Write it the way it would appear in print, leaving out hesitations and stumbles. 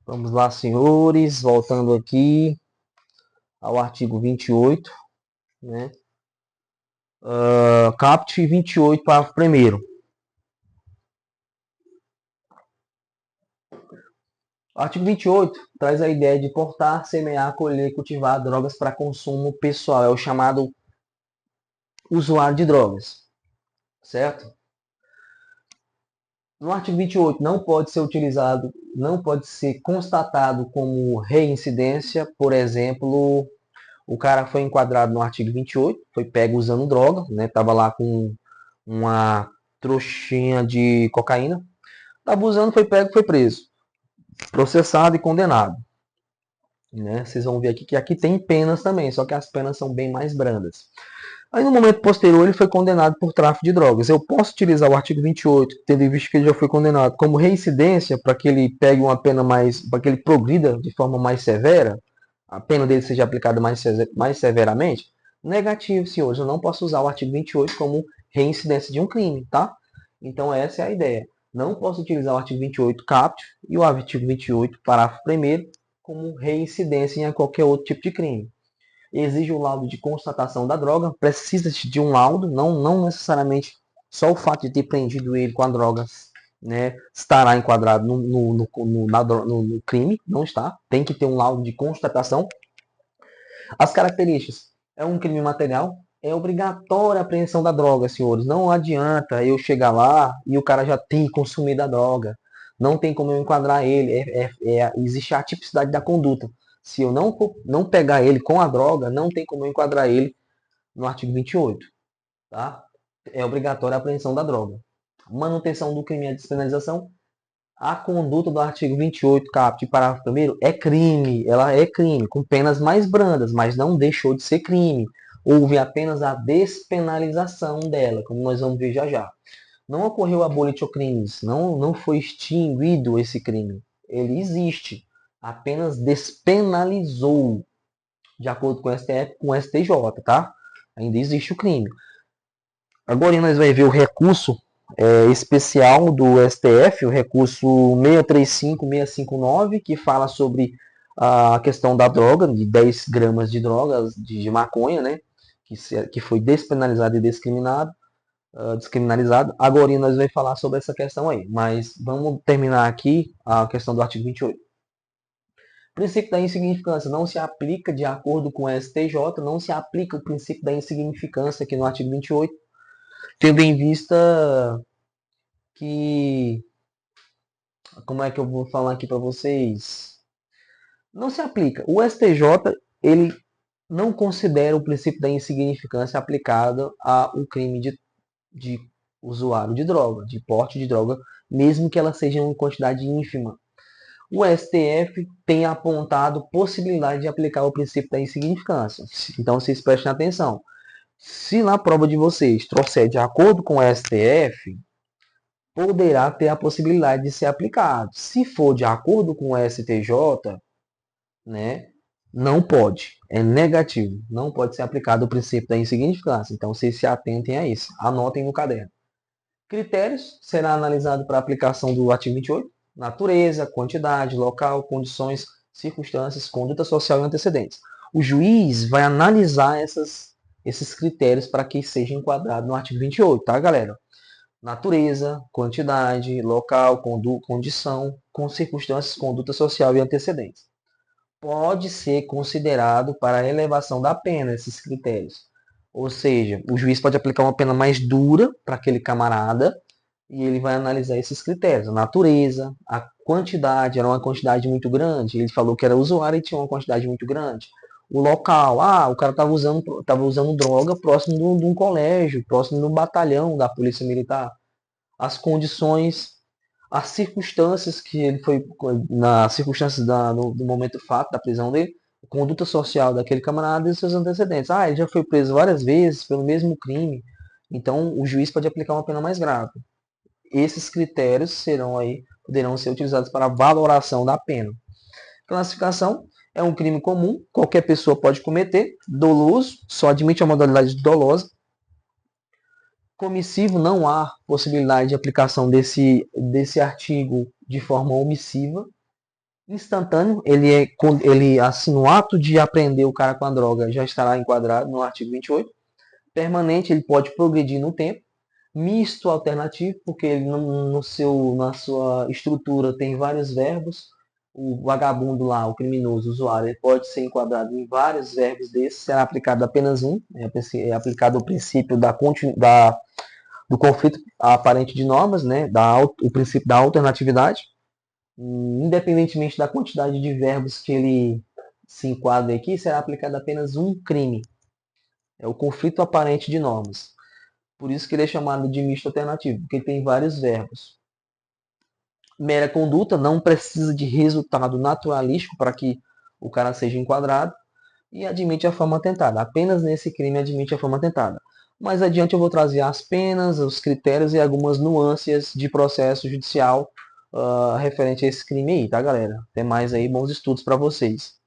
Vamos lá, senhores, voltando aqui ao artigo 28, né? Caput 28, parágrafo 1º. O artigo 28 traz a ideia de portar, semear, colher, cultivar drogas para consumo pessoal. É o chamado usuário de drogas, certo? No artigo 28 não pode ser utilizado, não pode ser constatado como reincidência, por exemplo, o cara foi enquadrado no artigo 28, foi pego usando droga, né? Tava lá com uma trouxinha de cocaína, tava usando, foi pego, foi preso, processado e condenado, né? Vocês vão ver aqui que aqui tem penas também, só que as penas são bem mais brandas. Aí no momento posterior ele foi condenado por tráfico de drogas. Eu posso utilizar o artigo 28, tendo em vista que ele já foi condenado, como reincidência para que ele pegue uma pena mais, para que ele progrida de forma mais severa, a pena dele seja aplicada mais severamente? Negativo, senhores. Eu não posso usar o artigo 28 como reincidência de um crime, tá? Então essa é a ideia. Não posso utilizar o artigo 28 caput e o artigo 28 parágrafo 1º como reincidência em qualquer outro tipo de crime. Exige o laudo de constatação da droga, precisa de um laudo, não necessariamente só o fato de ter prendido ele com a droga, né, estará enquadrado no crime, não está, tem que ter um laudo de constatação. As características, é um crime material, é obrigatória a apreensão da droga, senhores, não adianta eu chegar lá e o cara já tem consumido a droga, não tem como eu enquadrar ele, existe a tipicidade da conduta. Se eu não pegar ele com a droga, não tem como eu enquadrar ele no artigo 28. Tá? É obrigatória a apreensão da droga. Manutenção do crime e a despenalização. A conduta do artigo 28, caput, parágrafo 1º, é crime. Ela é crime, com penas mais brandas, mas não deixou de ser crime. Houve apenas a despenalização dela, como nós vamos ver já já. Não ocorreu abolitio crimes, não foi extinguido esse crime. Ele existe, apenas despenalizou, de acordo com o STF, com o STJ, tá? Ainda existe o crime. Agora nós vamos ver o recurso especial do STF, o recurso 635-659, que fala sobre a questão da droga, de 10 gramas de drogas de maconha, né? Que foi despenalizado e descriminalizado. Agora nós vamos falar sobre essa questão aí, mas vamos terminar aqui a questão do artigo 28. O princípio da insignificância não se aplica de acordo com o STJ, não se aplica o princípio da insignificância aqui no artigo 28, tendo em vista que, como é que eu vou falar aqui para vocês? Não se aplica. O STJ, ele não considera o princípio da insignificância aplicado ao crime de usuário de droga, de porte de droga, mesmo que ela seja em quantidade ínfima. O STF tem apontado possibilidade de aplicar o princípio da insignificância. Então, vocês prestem atenção. Se na prova de vocês trouxer de acordo com o STF, poderá ter a possibilidade de ser aplicado. Se for de acordo com o STJ, né, não pode. É negativo. Não pode ser aplicado o princípio da insignificância. Então, vocês se atentem a isso. Anotem no caderno. Critérios será analisado para a aplicação do artigo 28. Natureza, quantidade, local, condições, circunstâncias, conduta social e antecedentes. O juiz vai analisar esses critérios para que seja enquadrado no artigo 28, tá, galera? Natureza, quantidade, local, condição, com circunstâncias, conduta social e antecedentes. Pode ser considerado para a elevação da pena esses critérios. Ou seja, o juiz pode aplicar uma pena mais dura para aquele camarada e ele vai analisar esses critérios. A natureza, a quantidade, era uma quantidade muito grande. Ele falou que era usuário e tinha uma quantidade muito grande. O local, o cara estava usando droga próximo de um colégio, próximo do batalhão da Polícia Militar. As condições, as circunstâncias que ele foi, nas circunstâncias do momento fato da prisão dele, a conduta social daquele camarada e seus antecedentes. Ele já foi preso várias vezes pelo mesmo crime, então o juiz pode aplicar uma pena mais grave. Esses critérios poderão ser utilizados para a valoração da pena. Classificação: é um crime comum, qualquer pessoa pode cometer, doloso, só admite a modalidade dolosa. Comissivo, não há possibilidade de aplicação desse artigo de forma omissiva. Instantâneo, ele assim, no ato de apreender o cara com a droga já estará enquadrado no artigo 28. Permanente, ele pode progredir no tempo. Misto alternativo, porque ele na sua estrutura tem vários verbos. O vagabundo lá, o criminoso, o usuário, ele pode ser enquadrado em vários verbos desses, será aplicado apenas um, é aplicado o princípio do conflito aparente de normas, né, o princípio da alternatividade, independentemente da quantidade de verbos que ele se enquadra aqui, será aplicado apenas um crime, é o conflito aparente de normas. Por isso que ele é chamado de misto alternativo, porque ele tem vários verbos. Mera conduta não precisa de resultado naturalístico para que o cara seja enquadrado e admite a forma tentada. Apenas nesse crime admite a forma tentada. Mais adiante eu vou trazer as penas, os critérios e algumas nuances de processo judicial referente a esse crime aí, tá, galera? Até mais aí, bons estudos para vocês.